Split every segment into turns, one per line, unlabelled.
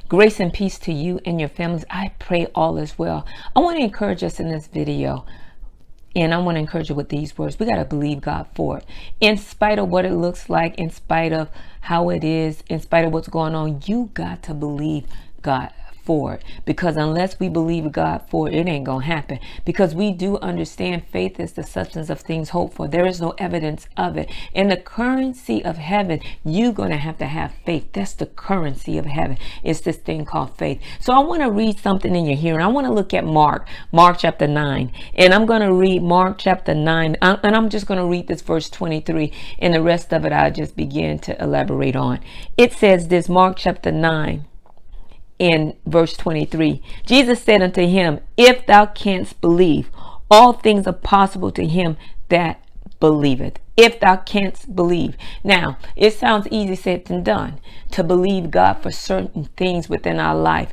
Grace and peace to you and your families. I pray all is well. I want to encourage us in this video. And I want to encourage you with these words. We got to believe God for it. In spite of what it looks like, in spite of how it is, in spite of what's going on, you got to believe God for it. Because unless we believe God for it, it ain't going to happen. Because we do understand faith is the substance of things hoped for. There is no evidence of it. In the currency of heaven, you're going to have faith. That's the currency of heaven. It's this thing called faith. So I want to read something in your hearing. I want to look at Mark chapter 9. And I'm going to read Mark chapter 9. And I'm just going to read this verse 23. And the rest of it, I'll just begin to elaborate on. It says this, Mark chapter 9. In verse 23, Jesus said unto him, if thou canst believe, all things are possible to him that believeth. If thou canst believe. Now, it sounds easy said than done to believe God for certain things within our life.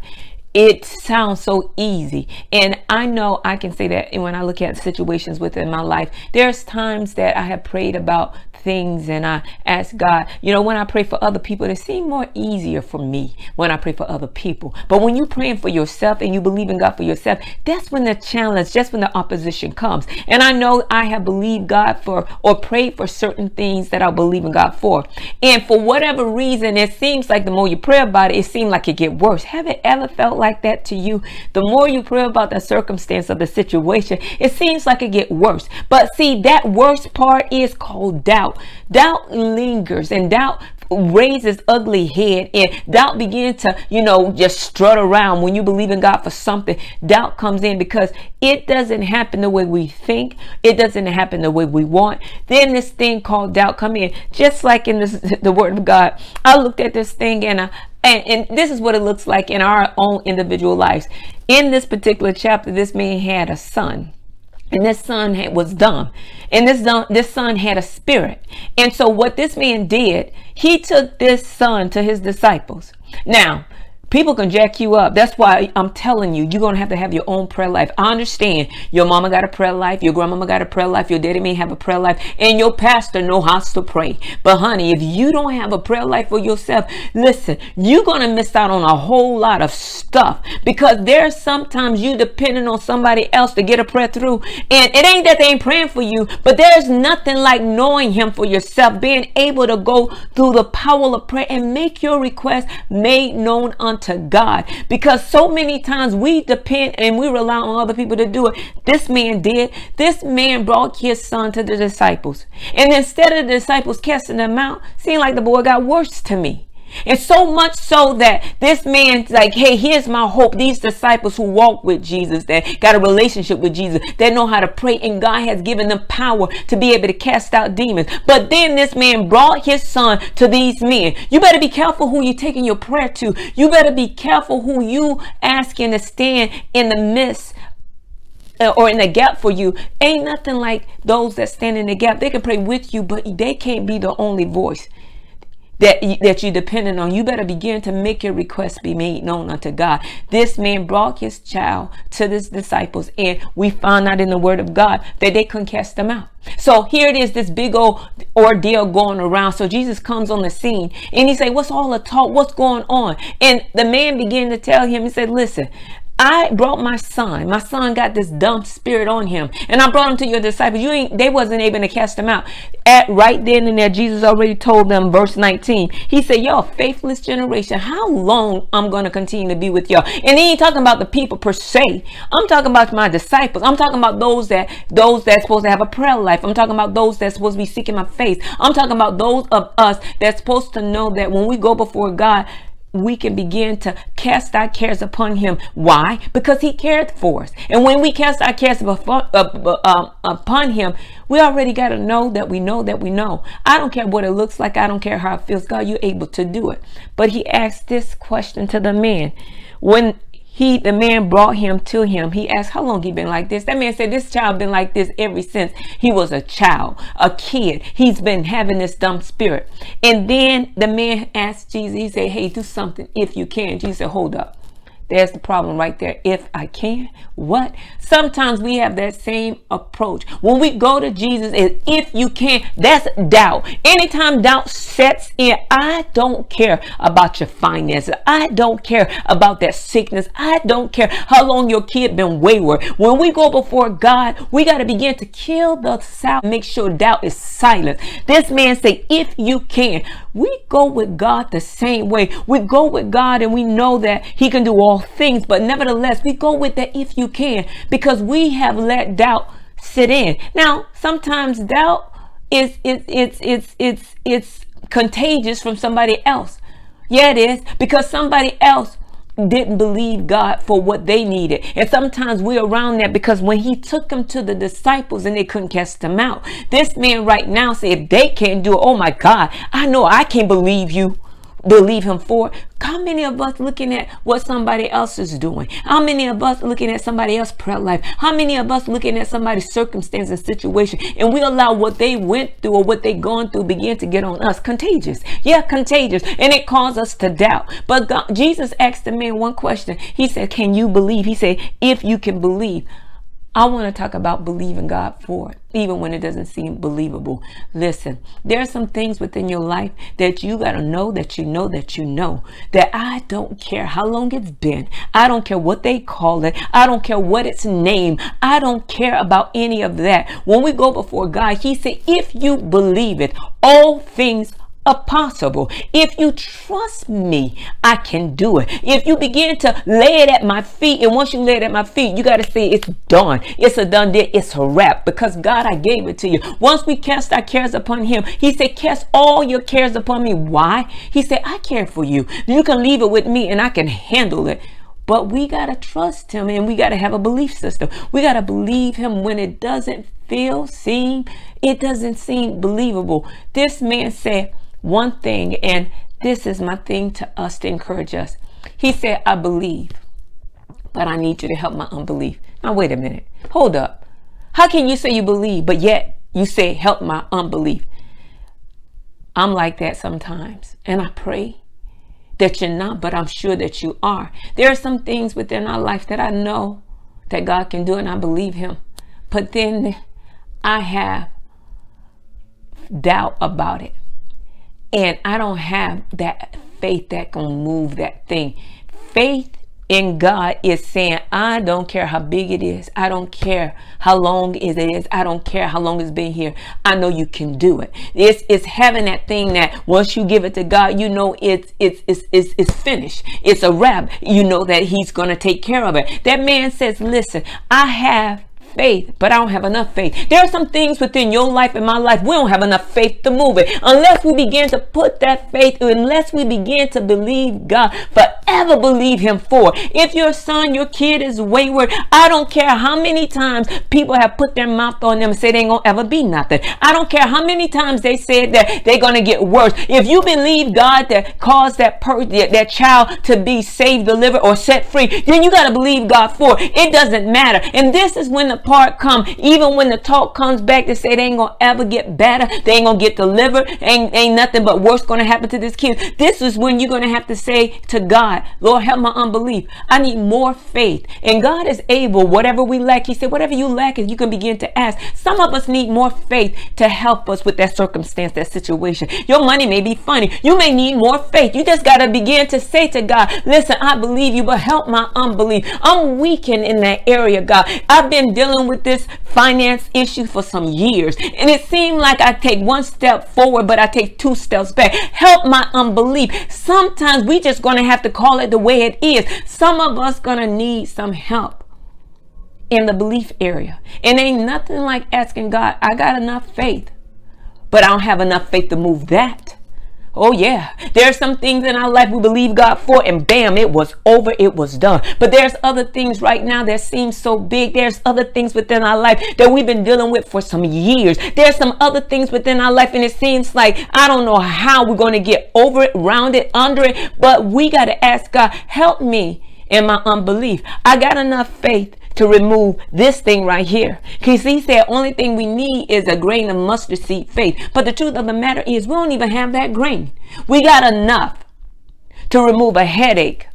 It sounds so easy. And I know I can say that when I look at situations within my life, there's times that I have prayed about things and I ask God, when I pray for other people, it seems more easier for me when I pray for other people. But when you're praying for yourself and you believe in God for yourself, that's when the challenge, that's when the opposition comes. And I know I have believed God for or prayed for certain things that I believe in God for. And for whatever reason, it seems like the more you pray about it, it seems like it gets worse. Have it ever felt like that to you? The more you pray about the circumstance of the situation, it seems like it gets worse. But see, that worst part is called doubt. Doubt lingers, and doubt raises ugly head, and doubt begins to just strut around. When you believe in God for something, doubt comes in because it doesn't happen the way we think, it doesn't happen the way we want. Then this thing called doubt come in, just like in the word of God. I looked at this thing and this is what it looks like in our own individual lives. In this particular chapter, this man had a son. And this son was dumb. And this son had a spirit. And so what this man did, he took this son to his disciples. Now, people can jack you up. That's why I'm telling you, you're going to have your own prayer life. I understand your mama got a prayer life. Your grandmama got a prayer life. Your daddy may have a prayer life. And your pastor knows how to pray. But honey, if you don't have a prayer life for yourself, listen, you're going to miss out on a whole lot of stuff. Because there's sometimes you depending on somebody else to get a prayer through. And it ain't that they ain't praying for you. But there's nothing like knowing him for yourself. Being able to go through the power of prayer and make your request made known unto God. Because so many times we depend and we rely on other people to do it. This man did. This man brought his son to the disciples, and instead of the disciples casting them out, seemed like the boy got worse to me. And so much so that this man's like, hey, here's my hope. These disciples who walk with Jesus, that got a relationship with Jesus, that know how to pray, and God has given them power to be able to cast out demons. But then this man brought his son to these men. You better be careful who you're taking your prayer to. You better be careful who you asking to stand in the midst or in the gap for you. Ain't nothing like those that stand in the gap. They can pray with you, but they can't be the only voice that you're dependent on. You better begin to make your request be made known unto God. This man brought his child to his disciples, and we found out in the word of God that they couldn't cast them out. So here it is, this big old ordeal going around. So Jesus comes on the scene and he said, what's all the talk? What's going on? And the man began to tell him, he said, listen, I brought my son. My son got this dumb spirit on him, and I brought him to your disciples. They wasn't able to cast him out. Right then and there, Jesus already told them, verse 19. He said, y'all faithless generation, how long I'm going to continue to be with y'all? And he ain't talking about the people per se. I'm talking about my disciples. I'm talking about those that's supposed to have a prayer life. I'm talking about those that's supposed to be seeking my face. I'm talking about those of us that's supposed to know that when we go before God, we can begin to cast our cares upon him. Why? Because he cared for us. And when we cast our cares upon him, we already got to know that we know that we know. I don't care what it looks like. I don't care how it feels. God, you're able to do it. But he asked this question to the man. When the man brought him to him, he asked, how long he been like this? That man said, this child been like this ever since he was a child, a kid. He's been having this dumb spirit. And then the man asked Jesus, he said, hey, do something if you can. Jesus said, hold up. There's the problem right there. If I can, what? Sometimes we have that same approach. When we go to Jesus, if you can, that's doubt. Anytime doubt sets in, I don't care about your finances. I don't care about that sickness. I don't care how long your kid been wayward. When we go before God, we got to begin to kill the sound. Make sure doubt is silent. This man say, if you can. We go with God the same way. We go with God and we know that he can do all things, but nevertheless, we go with that if you can, because we have let doubt sit in. Now, sometimes doubt is it's contagious from somebody else. Yeah, it is, because somebody else didn't believe God for what they needed. And sometimes we're around that, because when he took them to the disciples and they couldn't cast them out, this man right now said, if they can't do it, oh my God, I know I can't believe him for. How many of us looking at what somebody else is doing? How many of us looking at somebody else's prayer life? How many of us looking at somebody's circumstance and situation, and we allow what they went through or what they gone through begin to get on us? Contagious. Yeah, contagious. And it caused us to doubt. But God, Jesus asked the man one question. He said, can you believe? He said, if you can believe. I want to talk about believing God for it, even when it doesn't seem believable. Listen, there are some things within your life that you got to know that I don't care how long it's been. I don't care what they call it. I don't care what its name. I don't care about any of that. When we go before God, he said, if you believe it, all things are possible. If you trust me, I can do it. If you begin to lay it at my feet, and once you lay it at my feet, you got to say it's done. It's a done deal. It's a wrap, because God, I gave it to you. Once we cast our cares upon him, he said, cast all your cares upon me. Why? He said, I care for you. You can leave it with me and I can handle it. But we got to trust him, and we got to have a belief system. We got to believe him when it doesn't it doesn't seem believable. This man said one thing, and this is my thing to us, to encourage us. He said, I believe, but I need you to help my unbelief. Now, wait a minute. Hold up. How can you say you believe, but yet you say, help my unbelief? I'm like that sometimes, and I pray that you're not, but I'm sure that you are. There are some things within our life that I know that God can do, and I believe him. But then I have doubt about it. And I don't have that faith that can move that thing. Faith in God is saying, I don't care how big it is. I don't care how long it is. I don't care how long it's been here. I know you can do it. It's having that thing that once you give it to God, you know it's finished. It's a wrap. You know that he's going to take care of it. That man says, listen, I have faith, but I don't have enough faith. There are some things within your life and my life, we don't have enough faith to move it. Unless we begin to put that faith, unless we begin to believe God, forever believe him for. If your son, your kid is wayward, I don't care how many times people have put their mouth on them and said they ain't gonna ever be nothing. I don't care how many times they said that they're gonna get worse. If you believe God that caused that child to be saved, delivered, or set free, then you gotta believe God for it. It doesn't matter. And this is when the part come, even when the talk comes back to say they ain't gonna ever get better, they ain't gonna get delivered, ain't nothing but worse gonna happen to this kid. This is when you're gonna have to say to God, Lord, help my unbelief. I need more faith. And God is able, whatever we lack, he said, whatever you lack, you can begin to ask. Some of us need more faith to help us with that circumstance, that situation. Your money may be funny. You may need more faith. You just gotta begin to say to God, listen, I believe you, but help my unbelief. I'm weakened in that area, God. I've been dealing with this finance issue for some years, and it seemed like I take one step forward, but I take two steps back. Help my unbelief. Sometimes we just gonna have to call it the way it is. Some of us gonna need some help in the belief area, and ain't nothing like asking God, I got enough faith, but I don't have enough faith to move that. Oh yeah, there's some things in our life we believe God for, and bam, it was over, it was done. But there's other things right now that seem so big. There's other things within our life that we've been dealing with for some years. There's some other things within our life, and it seems like I don't know how we're going to get over it, around it, under it, but we got to ask God, help me in my unbelief. I got enough faith to remove this thing right here. Because he said only thing we need is a grain of mustard seed faith. But the truth of the matter is we don't even have that grain. We got enough to remove a headache,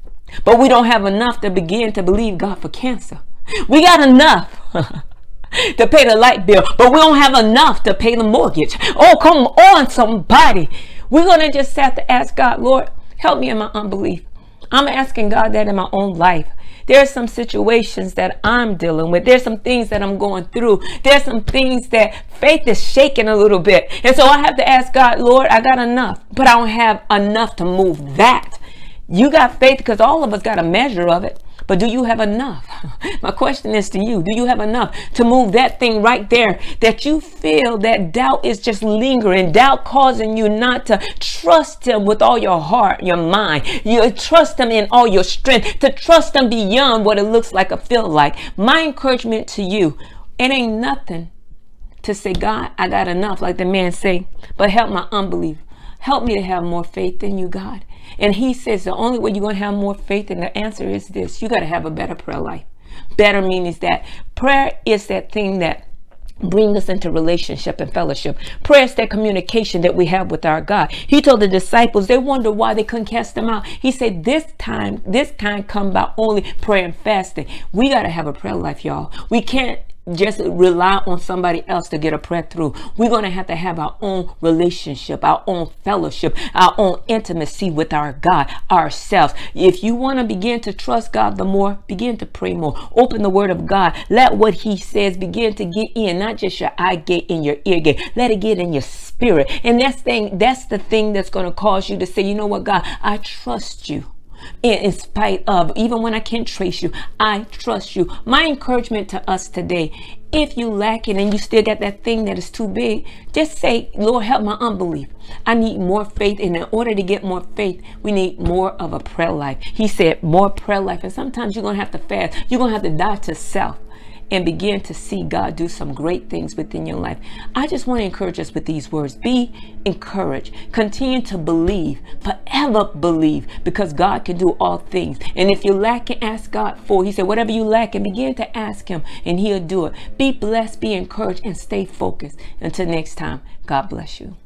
But we don't have enough to begin to believe God for cancer. We got enough to pay the light bill, but we don't have enough to pay the mortgage. Oh, come on, somebody. We're going to just have to ask God, Lord, help me in my unbelief. I'm asking God that in my own life. There are some situations that I'm dealing with. There's some things that I'm going through. There's some things that faith is shaking a little bit. And so I have to ask God, Lord, I got enough, but I don't have enough to move that. You got faith because all of us got a measure of it. But do you have enough? My question is to you. Do you have enough to move that thing right there that you feel that doubt is just lingering, doubt causing you not to trust him with all your heart, your mind. You trust him in all your strength, to trust him beyond what it looks like or feel like. My encouragement to you, it ain't nothing to say, God, I got enough, like the man say, but help my unbelief. Help me to have more faith in you, God. And he says the only way you're going to have more faith, and the answer is this: you got to have a better prayer life. Better means that prayer is that thing that brings us into relationship and fellowship. Prayer is that communication that we have with our God. He told the disciples, they wondered why they couldn't cast them out. He said, this kind come by only prayer and fasting. We got to have a prayer life, y'all. We can't just rely on somebody else to get a prayer through. We're going to have our own relationship, our own fellowship, our own intimacy with our God, ourselves. If you want to begin to trust God the more, begin to pray more. Open the word of God. Let what he says begin to get in, not just your eye gate, in your ear gate. Let it get in your spirit. And that's the thing that's going to cause you to say, you know what, God, I trust you. In spite of, even when I can't trace you, I trust you. My encouragement to us today, if you lack it and you still got that thing that is too big, just say, Lord, help my unbelief. I need more faith. And in order to get more faith, we need more of a prayer life. He said more prayer life. And sometimes you're going to have to fast. You're going to have to die to self and begin to see God do some great things within your life. I just want to encourage us with these words. Be encouraged. Continue to believe. Forever believe, because God can do all things. And if you lack, and ask God for. He said, whatever you lack, and begin to ask him, and he'll do it. Be blessed, be encouraged, and stay focused. Until next time, God bless you.